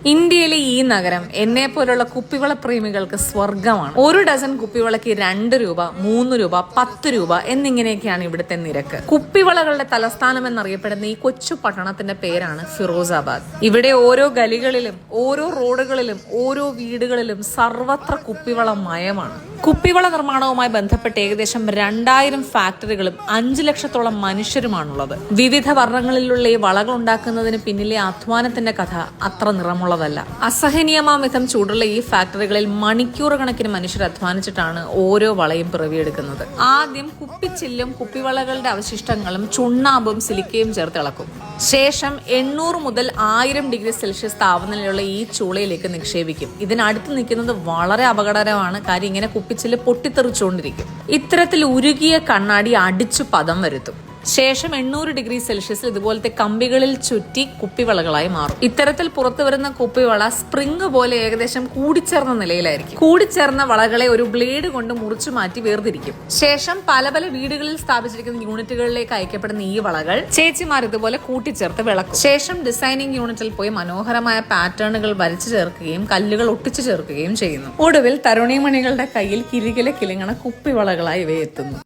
ഇന്ത്യയിലെ ഈ നഗരം എന്നെ പോലുള്ള കുപ്പിവള പ്രേമികൾക്ക് സ്വർഗമാണ്. ഒരു ഡസൻ കുപ്പിവളയ്ക്ക് 2 രൂപ, 3 രൂപ, 10 രൂപ എന്നിങ്ങനെയൊക്കെയാണ് ഇവിടുത്തെ നിരക്ക്. കുപ്പിവളകളുടെ തലസ്ഥാനം എന്നറിയപ്പെടുന്ന ഈ കൊച്ചു പട്ടണത്തിന്റെ പേരാണ് ഫിറോസാബാദ്. ഇവിടെ ഓരോ ഗലികളിലും, ഓരോ റോഡുകളിലും, ഓരോ വീടുകളിലും സർവത്ര കുപ്പിവള മയമാണ്. കുപ്പിവള നിർമ്മാണവുമായി ബന്ധപ്പെട്ട് ഏകദേശം 2000 ഫാക്ടറികളും 5 ലക്ഷത്തോളം മനുഷ്യരുമാണുള്ളത്. വിവിധ വർണ്ണങ്ങളിലുള്ള ഈ വളകൾ ഉണ്ടാക്കുന്നതിന് പിന്നിലെ അധ്വാനത്തിന്റെ കഥ അത്ര നിറമുള്ളതല്ല. അസഹനീയമാം വിധം ചൂടുള്ള ഈ ഫാക്ടറികളിൽ മണിക്കൂർ കണക്കിന് മനുഷ്യർ അധ്വാനിച്ചിട്ടാണ് ഓരോ വളയും പിറവിയെടുക്കുന്നത്. ആദ്യം കുപ്പിച്ചില്ലും കുപ്പിവളകളുടെ അവശിഷ്ടങ്ങളും ചുണ്ണാമ്പും സിലിക്കയും ചേർത്ത് ഇളക്കും. ശേഷം 800 മുതൽ 1000 ഡിഗ്രി സെൽഷ്യസ് താപനിലയുള്ള ഈ ചൂളയിലേക്ക് നിക്ഷേപിക്കും. ഇതിനടുത്ത് നിൽക്കുന്നത് വളരെ അപകടകരമാണ്. കാര്യം ഇങ്ങനെ കുപ്പിച്ചില്ല് പൊട്ടിത്തെറിച്ചുകൊണ്ടിരിക്കും. ഇത്തരത്തിൽ ഉരുകിയ കണ്ണാടി അടിച്ചു പദം വരുത്തും. ശേഷം 800 ഡിഗ്രി സെൽഷ്യസിൽ ഇതുപോലത്തെ കമ്പികളിൽ ചുറ്റി കുപ്പിവളകളായി മാറും. ഇത്തരത്തിൽ പുറത്തു വരുന്ന കുപ്പിവള സ്പ്രിംഗ് പോലെ ഏകദേശം കൂടിച്ചേർന്ന നിലയിലായിരിക്കും. കൂടിച്ചേർന്ന വളകളെ ഒരു ബ്ലേഡ് കൊണ്ട് മുറിച്ചു മാറ്റി വേർതിരിക്കും. ശേഷം പല പല വീടുകളിൽ സ്ഥാപിച്ചിരിക്കുന്ന യൂണിറ്റുകളിലേക്ക് അയക്കപ്പെടുന്ന ഈ വളകൾ ചേച്ചിമാർ ഇതുപോലെ കൂട്ടിച്ചേർത്ത് വിളക്കും. ശേഷം ഡിസൈനിങ് യൂണിറ്റിൽ പോയി മനോഹരമായ പാറ്റേണുകൾ വരച്ചു ചേർക്കുകയും കല്ലുകൾ ഒട്ടിച്ചു ചേർക്കുകയും ചെയ്യുന്നു. ഒടുവിൽ തരുണിമണികളുടെ കയ്യിൽ കിലുകിലെ കിലുങ്ങണ കുപ്പിവളകളായി ഇവയെത്തുന്നു.